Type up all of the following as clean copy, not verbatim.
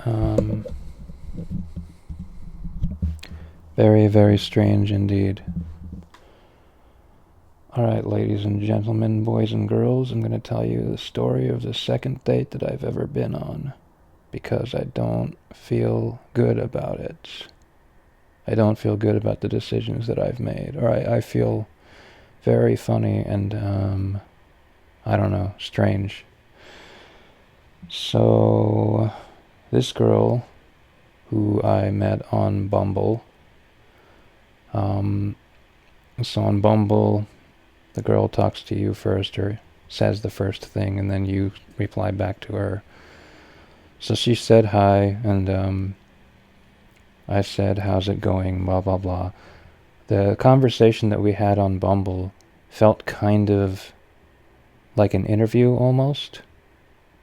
Um, very, very strange indeed. Alright, ladies and gentlemen, boys and girls, I'm going to tell you the story of the second date that I've ever been on, because I don't feel good about it. I don't feel good about the decisions that I've made. Or I feel very funny and, I don't know, strange. So, this girl, who I met on Bumble, so on Bumble, the girl talks to you first, or says the first thing, and then you reply back to her. So she said hi, and I said, how's it going, blah, blah, blah. The conversation that we had on Bumble felt kind of like an interview almost.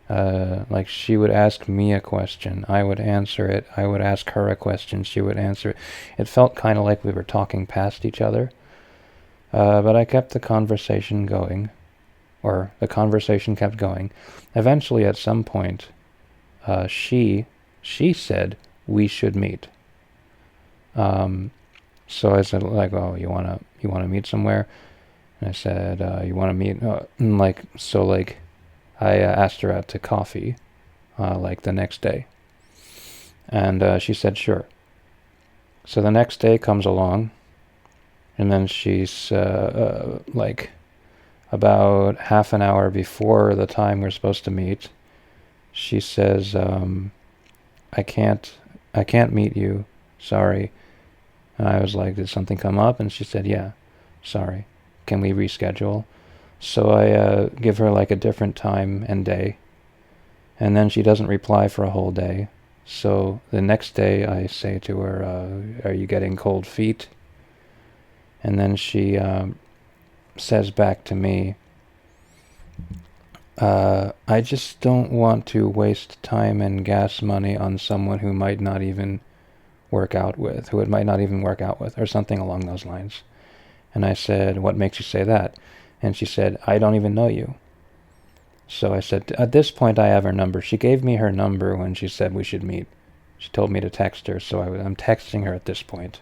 Like she would ask me a question, I would answer it, I would ask her a question, she would answer it. It felt kind of like we were talking past each other. But I kept the conversation going, or the conversation kept going. Eventually, at some point, she said we should meet. So I said, like, oh, you wanna meet somewhere? And I said, you wanna meet? I asked her out to coffee, like the next day, and she said sure. So the next day comes along. And then she's like about half an hour before the time we're supposed to meet, she says, I can't meet you, sorry. And I was like, did something come up? And she said, yeah, sorry, can we reschedule? So I give her like a different time and day, and then she doesn't reply for a whole day. So the next day I say to her, are you getting cold feet? And then she says back to me, I just don't want to waste time and gas money on someone who might not even work out with, or something along those lines. And I said, what makes you say that? And she said, I don't even know you. So I said, at this point I have her number. She gave me her number when she said we should meet. She told me to text her, so I'm texting her at this point.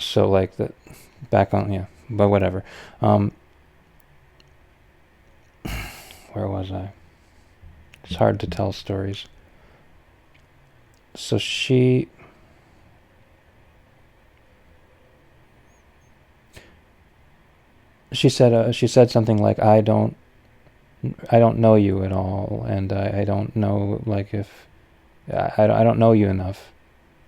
So like the back on, yeah, but whatever. Where was I? It's hard to tell stories. So she said something like, I don't know you at all, and I don't know, like, if I don't know you enough.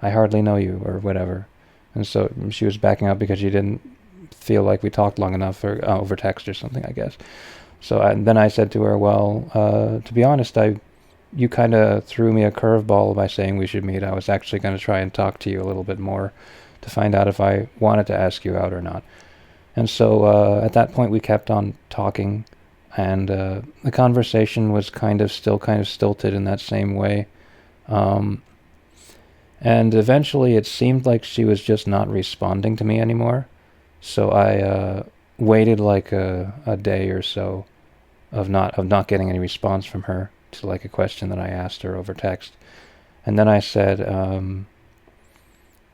I hardly know you, or whatever. And so she was backing up because she didn't feel like we talked long enough, or over text or something, I guess. So then I said to her, well, to be honest, you kind of threw me a curveball by saying we should meet. I was actually going to try and talk to you a little bit more to find out if I wanted to ask you out or not. And so at that point we kept on talking, and the conversation was still kind of stilted in that same way. And eventually it seemed like she was just not responding to me anymore. So I waited like a day or so of not getting any response from her to like a question that I asked her over text. And then I said,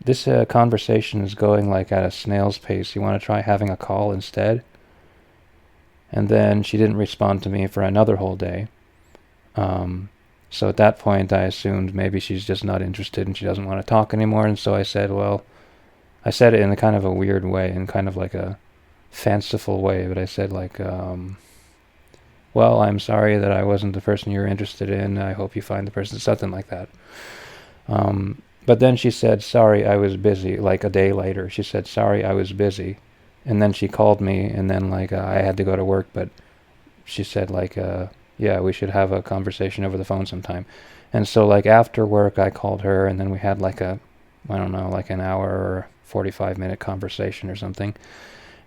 this conversation is going like at a snail's pace. You want to try having a call instead? And then she didn't respond to me for another whole day. So at that point, I assumed maybe she's just not interested and she doesn't want to talk anymore. And so I said, I said it in a kind of a weird way, in kind of like a fanciful way, but I said like, well, I'm sorry that I wasn't the person you're interested in. I hope you find the person, something like that. But then she said, sorry, I was busy. Like a day later, she said, sorry, I was busy. And then she called me, and then like I had to go to work, but she said like, yeah, we should have a conversation over the phone sometime. And so like after work, I called her, and then we had like I don't know, like an hour or 45-minute conversation or something.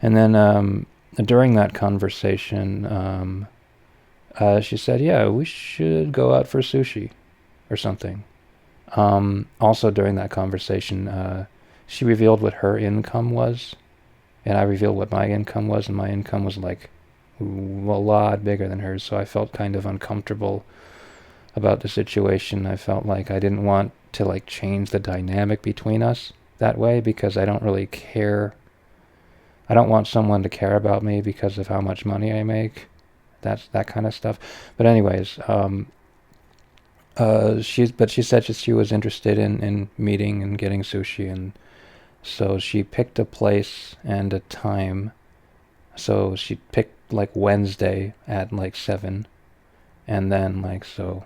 And then during that conversation, she said, yeah, we should go out for sushi or something. Also during that conversation, she revealed what her income was, and I revealed what my income was, and my income was like a lot bigger than hers, so I felt kind of uncomfortable about the situation. I felt like I didn't want to like change the dynamic between us that way, because I don't really care. I don't want someone to care about me because of how much money I make. That's that kind of stuff. But anyways, she said she was interested in meeting and getting sushi, and so she picked a place and a time. So she picked like Wednesday at like 7, and then like so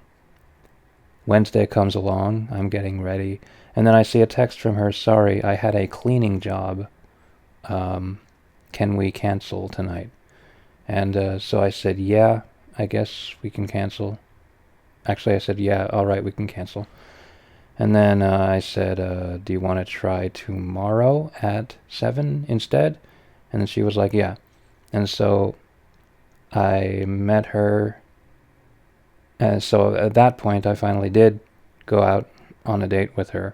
Wednesday comes along, I'm getting ready, and then I see a text from her, sorry, I had a cleaning job. Can we cancel tonight? And so I said, yeah, I guess we can cancel. Actually, I said, yeah, all right, we can cancel. And then I said, do you want to try tomorrow at 7 instead? And then she was like, yeah. And so I met her. And so at that point, I finally did go out on a date with her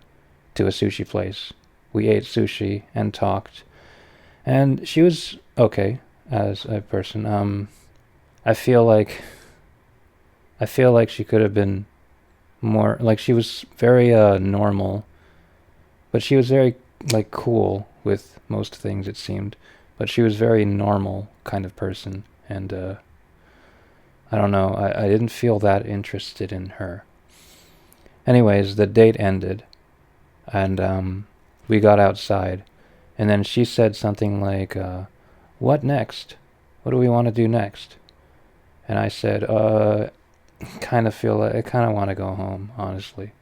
to a sushi place. We ate sushi and talked. And she was okay as a person. I feel like she could have been more, like, she was very normal, but she was very like cool with most things, it seemed. But she was very normal kind of person, and I don't know, I didn't feel that interested in her. Anyways, the date ended, and we got outside, and then she said something like, what next? What do we want to do next? And I said, I kind of want to go home, honestly.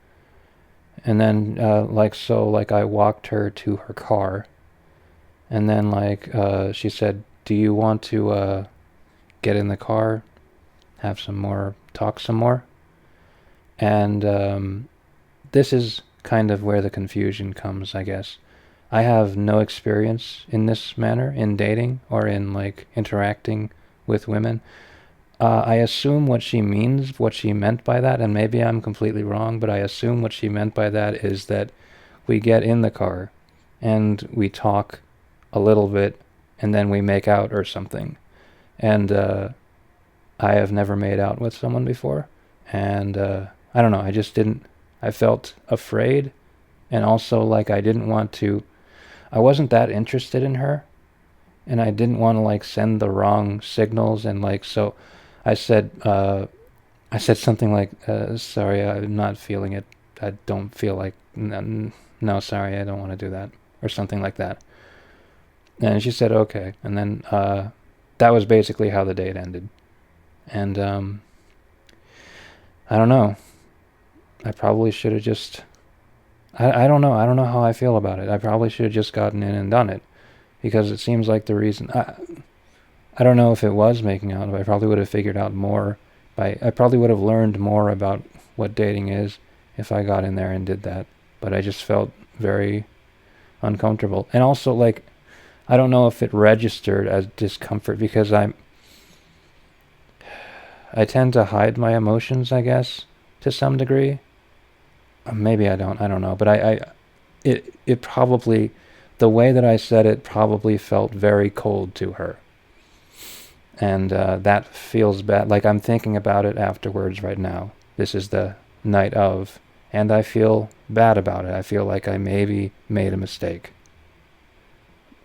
And then, I walked her to her car, and then, she said, do you want to, get in the car, talk some more? And, this is kind of where the confusion comes, I guess. I have no experience in this manner, in dating, or in, interacting with women. I assume what she meant by that, and maybe I'm completely wrong, but I assume what she meant by that is that we get in the car, and we talk a little bit, and then we make out or something. And I have never made out with someone before, and I don't know, I felt afraid, and also I wasn't that interested in her, and I didn't want to send the wrong signals, and so I said something like, sorry, I'm not feeling it. I don't feel like, no, sorry, I don't want to do that, or something like that. And she said, okay. And then that was basically how the date ended. And I don't know. I probably should have just, I don't know. I don't know how I feel about it. I probably should have just gotten in and done it, because it seems like the reason, I don't know if it was making out, but I probably would have figured out more. I probably would have learned more about what dating is if I got in there and did that. But I just felt very uncomfortable. And also, I don't know if it registered as discomfort, because I tend to hide my emotions, I guess, to some degree. Maybe I don't know. But it probably, the way that I said it probably felt very cold to her. And that feels bad. I'm thinking about it afterwards right now. This is the night of, and I feel bad about it. I feel like I maybe made a mistake.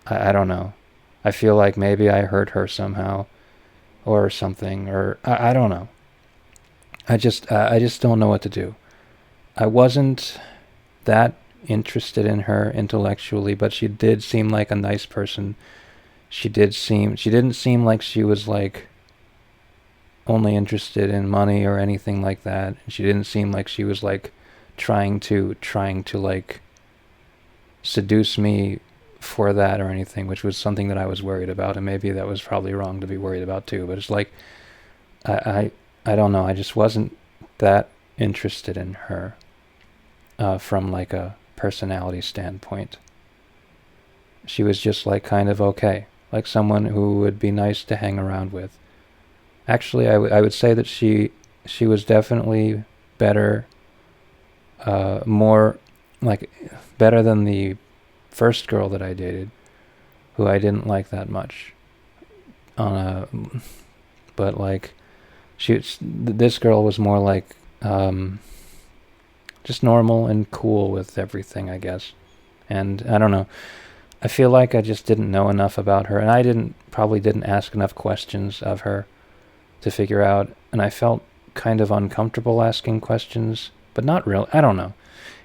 I don't know. I feel like maybe I hurt her somehow, or something, or I don't know. I just don't know what to do. I wasn't that interested in her intellectually, but she did seem like a nice person. She didn't seem like she was only interested in money or anything like that. She didn't seem like she was trying to seduce me for that or anything, which was something that I was worried about, and maybe that was probably wrong to be worried about too. But it's I don't know. I just wasn't that interested in her from a personality standpoint. She was just kind of okay. Like someone who would be nice to hang around with. Actually, I would say that she was definitely better, more better than the first girl that I dated, who I didn't like that much. But this girl was more just normal and cool with everything, I guess. And I don't know. I feel like I just didn't know enough about her, and I probably didn't ask enough questions of her to figure out, and I felt kind of uncomfortable asking questions, but not real. I don't know.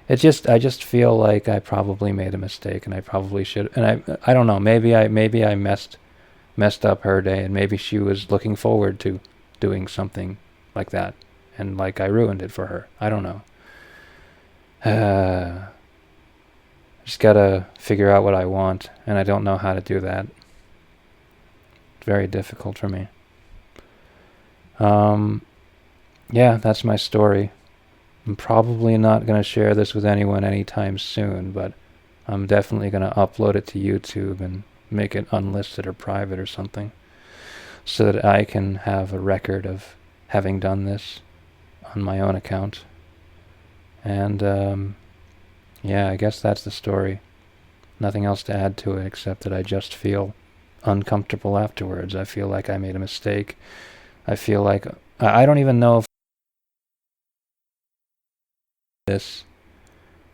I just feel like I probably made a mistake, and I probably should. And I don't know. Maybe I messed up her day, and maybe she was looking forward to doing something like that, and like I ruined it for her. I don't know. Just gotta figure out what I want, and I don't know how to do that. It's very difficult for me. Yeah, that's my story. I'm probably not going to share this with anyone anytime soon, but I'm definitely going to upload it to YouTube and make it unlisted or private or something, so that I can have a record of having done this on my own account. And yeah, I guess that's the story. Nothing else to add to it except that I just feel uncomfortable afterwards. I feel like I made a mistake. I feel like I don't even know if this,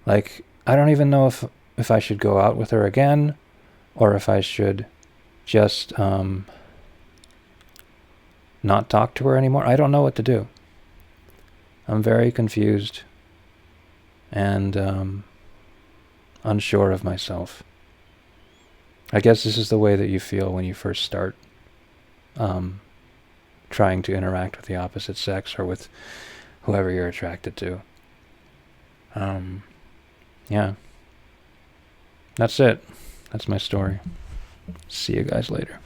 like, I don't even know if I should go out with her again, or if I should just not talk to her anymore. I don't know what to do. I'm very confused and unsure of myself. I guess this is the way that you feel when you first start trying to interact with the opposite sex or with whoever you're attracted to. Yeah. That's it. That's my story. See you guys later.